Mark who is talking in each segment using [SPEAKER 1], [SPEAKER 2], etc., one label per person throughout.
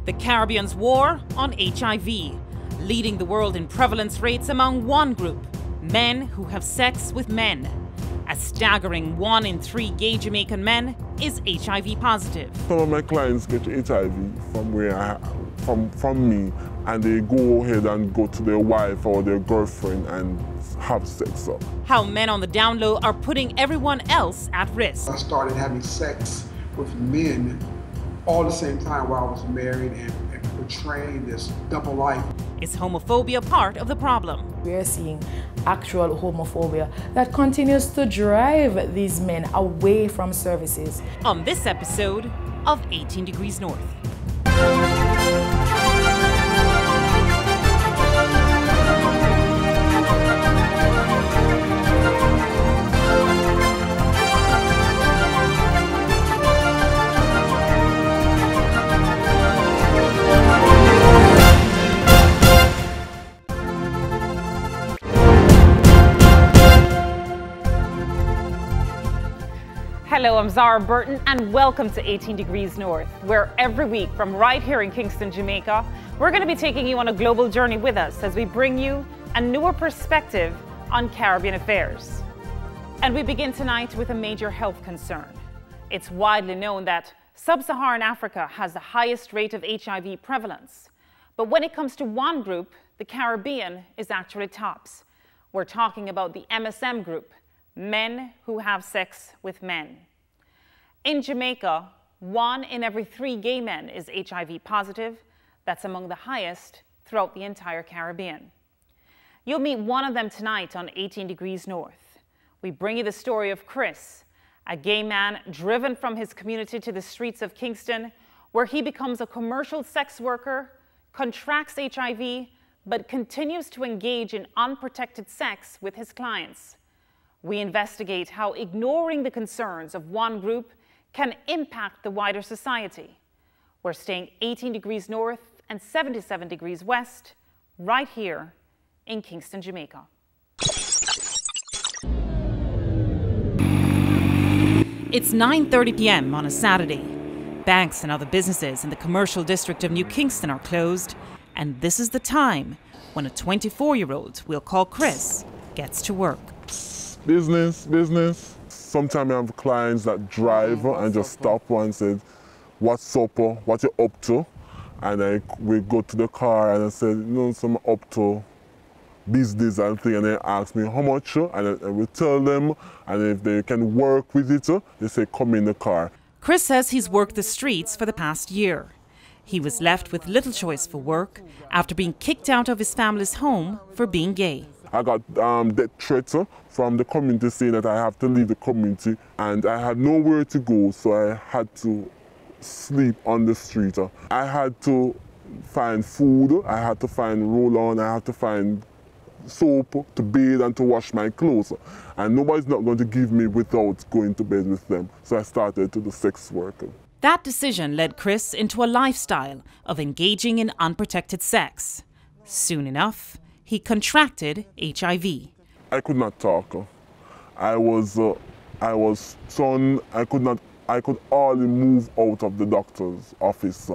[SPEAKER 1] The Caribbean's war on HIV, leading the world in prevalence rates among one group, men who have sex with men. A staggering 1 in 3 gay Jamaican men is HIV positive.
[SPEAKER 2] Some of my clients get HIV from me, and they go ahead and go to their wife or their girlfriend and have sex.
[SPEAKER 1] How men on the down low are putting everyone else at risk.
[SPEAKER 3] I started having sex with men all the same time while I was married and portraying this double life.
[SPEAKER 1] Is homophobia part of the problem?
[SPEAKER 4] We are seeing actual homophobia that continues to drive these men away from services.
[SPEAKER 1] On this episode of 18 Degrees North. Hello, I'm Zara Burton and welcome to 18 Degrees North, where every week from right here in Kingston, Jamaica, we're going to be taking you on a global journey with us as we bring you a newer perspective on Caribbean affairs. And we begin tonight with a major health concern. It's widely known that sub-Saharan Africa has the highest rate of HIV prevalence. But when it comes to one group, the Caribbean is actually tops. We're talking about the MSM group, men who have sex with men. In Jamaica, 1 in every 3 gay men is HIV positive. That's among the highest throughout the entire Caribbean. You'll meet one of them tonight on 18 Degrees North. We bring you the story of Chris, a gay man driven from his community to the streets of Kingston, where he becomes a commercial sex worker, contracts HIV, but continues to engage in unprotected sex with his clients. We investigate how ignoring the concerns of one group can impact the wider society. We're staying 18 degrees north and 77 degrees west, right here in Kingston, Jamaica. It's 9:30 p.m. on a Saturday. Banks and other businesses in the commercial district of New Kingston are closed, and this is the time when a 24-year-old we'll call Chris gets to work.
[SPEAKER 2] Business. Sometimes I have clients that drive and just stop and say, "What's up? What you up to?" And we go to the car and I say, "No, so I'm up to business and thing." And they ask me how much, and I will tell them. And if they can work with it, they say, "Come in the car."
[SPEAKER 1] Chris says he's worked the streets for the past year. He was left with little choice for work after being kicked out of his family's home for being gay.
[SPEAKER 2] I got death threats from the community saying that I have to leave the community, and I had nowhere to go, so I had to sleep on the street. I had to find food, I had to find roll-on, I had to find soap to bathe and to wash my clothes. And nobody's not going to give me without going to bed with them. So I started to do sex work.
[SPEAKER 1] That decision led Chris into a lifestyle of engaging in unprotected sex. Soon enough, he contracted HIV.
[SPEAKER 2] I could not talk. I was stunned. I could hardly move out of the doctor's office.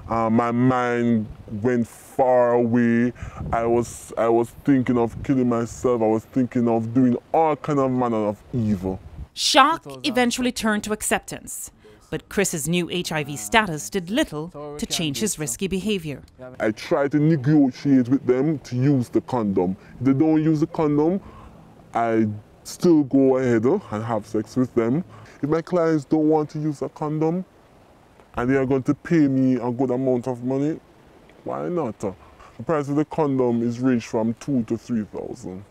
[SPEAKER 2] My mind went far away. I was thinking of killing myself. I was thinking of doing all kind of manner of evil.
[SPEAKER 1] Shock eventually turned to acceptance. But Chris's new HIV status did little to change his risky behavior.
[SPEAKER 2] I tried to negotiate with them to use the condom. If they don't use the condom, I still go ahead and have sex with them. If my clients don't want to use a condom and they are going to pay me a good amount of money, why not? The price of the condom is ranged from 2,000 to 3,000.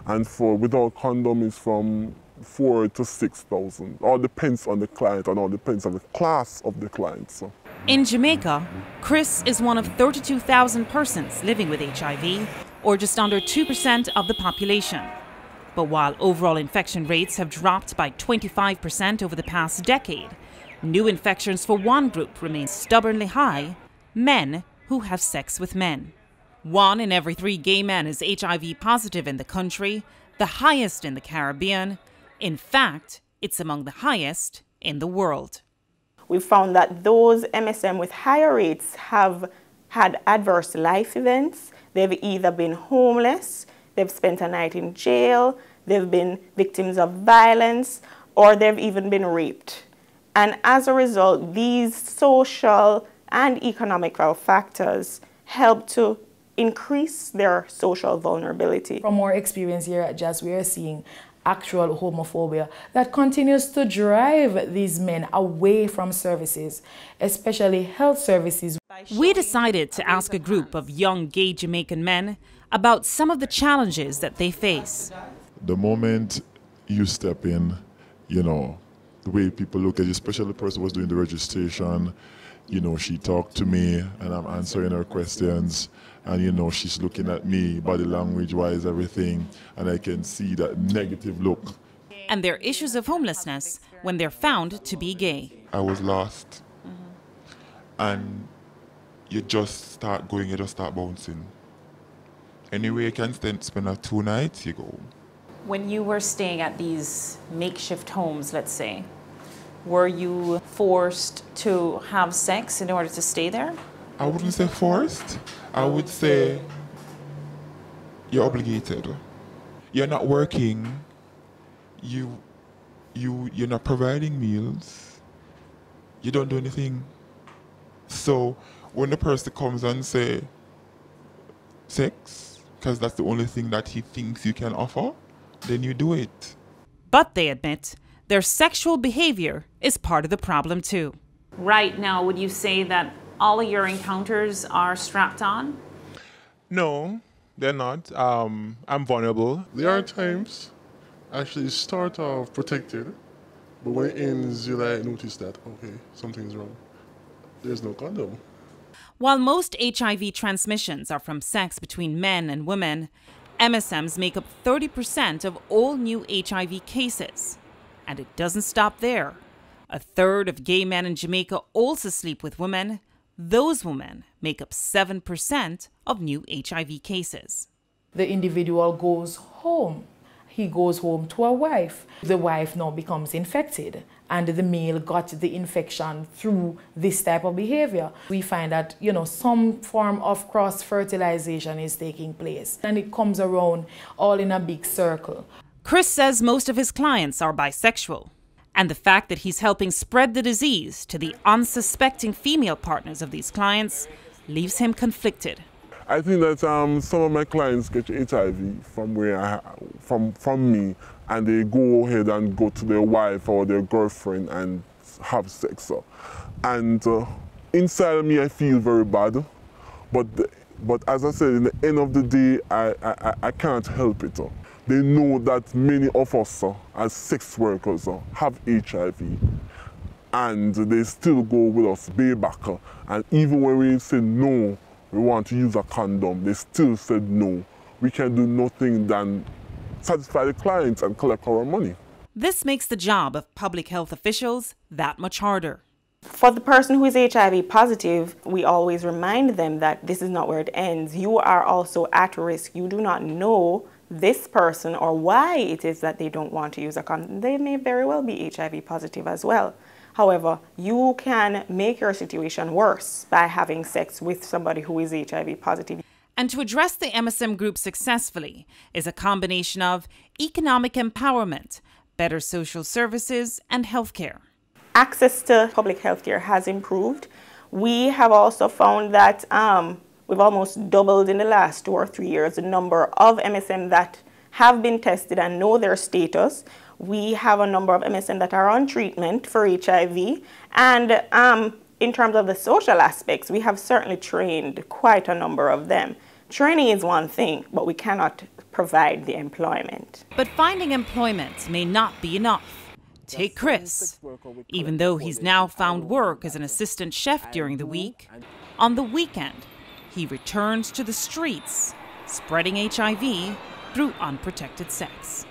[SPEAKER 2] And without condom is from 4,000 to 6,000. All depends on the client and all depends on the class of the client. So.
[SPEAKER 1] In Jamaica, Chris is one of 32,000 persons living with HIV, or just under 2% of the population. But while overall infection rates have dropped by 25% over the past decade, new infections for one group remain stubbornly high: men who have sex with men. 1 in every 3 gay men is HIV positive in the country, the highest in the Caribbean. In fact, it's among the highest in the world.
[SPEAKER 5] we've found that those MSM with higher rates have had adverse life events. They've either been homeless, they've spent a night in jail, they've been victims of violence, or they've even been raped. And as a result, these social and economical factors help to increase their social vulnerability.
[SPEAKER 4] From our experience here at JAS, we are seeing actual homophobia that continues to drive these men away from services, especially health services.
[SPEAKER 1] We decided to ask a group of young gay Jamaican men about some of the challenges that they face.
[SPEAKER 6] The moment you step in, you know, the way people look at you, especially the person who was doing the registration, you know, she talked to me and I'm answering her questions, and you know, she's looking at me, body language wise, everything, and I can see that negative look.
[SPEAKER 1] And their issues of homelessness when they're found to be gay.
[SPEAKER 7] I was lost, and you just start going, you just start bouncing. Anyway, you can spend 2 nights, you go.
[SPEAKER 1] When you were staying at these makeshift homes, let's say, were you forced to have sex in order to stay there?
[SPEAKER 7] I wouldn't say forced. I would say you're obligated. You're not working. You're not providing meals. You don't do anything. So when the person comes and say sex, because that's the only thing that he thinks you can offer, then you do it.
[SPEAKER 1] But they admit their sexual behavior is part of the problem too. Right now, would you say that all of your encounters are strapped on?
[SPEAKER 2] No, they're not. I'm vulnerable. There are times actually start off protected, but when it ends, you like notice that, okay, something's wrong. There's no condom.
[SPEAKER 1] While most HIV transmissions are from sex between men and women, MSMs make up 30% of all new HIV cases. And it doesn't stop there. A third of gay men in Jamaica also sleep with women. Those women make up 7% of new HIV cases.
[SPEAKER 4] The individual goes home. He goes home to a wife. The wife now becomes infected, and the male got the infection through this type of behavior. We find that, you know, some form of cross-fertilization is taking place, and it comes around all in a big circle.
[SPEAKER 1] Chris says most of his clients are bisexual, and the fact that he's helping spread the disease to the unsuspecting female partners of these clients leaves him conflicted.
[SPEAKER 2] I think that some of my clients get HIV from me, and they go ahead and go to their wife or their girlfriend and have sex. And inside of me, I feel very bad. But as I said, in the end of the day, I can't help it. They know that many of us as sex workers have HIV, and they still go with us way back. And even when we say no, we want to use a condom, they still said no. We can do nothing than satisfy the clients and collect our money.
[SPEAKER 1] This makes the job of public health officials that much harder.
[SPEAKER 5] For the person who is HIV positive, we always remind them that this is not where it ends. You are also at risk. You do not know this person or why it is that they don't want to use a condom. They may very well be HIV positive as well. However, you can make your situation worse by having sex with somebody who is HIV positive.
[SPEAKER 1] And to address the MSM group successfully is a combination of economic empowerment, better social services, and healthcare.
[SPEAKER 5] Access to public healthcare has improved. We have also found that we've almost doubled in the last 2 or 3 years the number of MSM that have been tested and know their status. We have a number of MSM that are on treatment for HIV. And in terms of the social aspects, we have certainly trained quite a number of them. Training is one thing, but we cannot provide the employment.
[SPEAKER 1] But finding employment may not be enough. Take Chris. Even though he's now found work as an assistant chef during the week, on the weekend, he returns to the streets, spreading HIV through unprotected sex.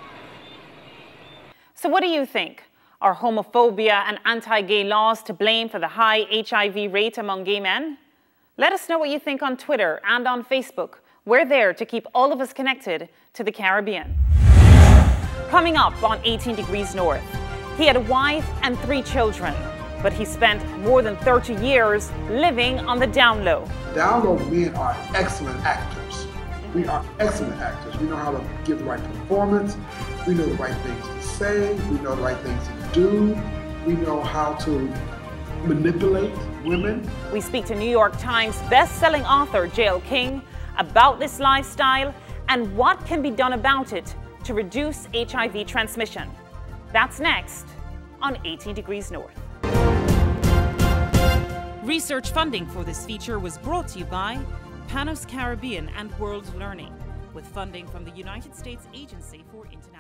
[SPEAKER 1] So what do you think? Are homophobia and anti-gay laws to blame for the high HIV rate among gay men? Let us know what you think on Twitter and on Facebook. We're there to keep all of us connected to the Caribbean. Coming up on 18 Degrees North, he had a wife and 3 children. but he spent more than 30 years living on the down low.
[SPEAKER 3] Down low men are excellent actors. We are excellent actors. We know how to give the right performance. We know the right things to say. We know the right things to do. We know how to manipulate women.
[SPEAKER 1] We speak to New York Times best-selling author J.L. King about this lifestyle and what can be done about it to reduce HIV transmission. That's next on 18 Degrees North. Research funding for this feature was brought to you by Panos Caribbean and World Learning, with funding from the United States Agency for International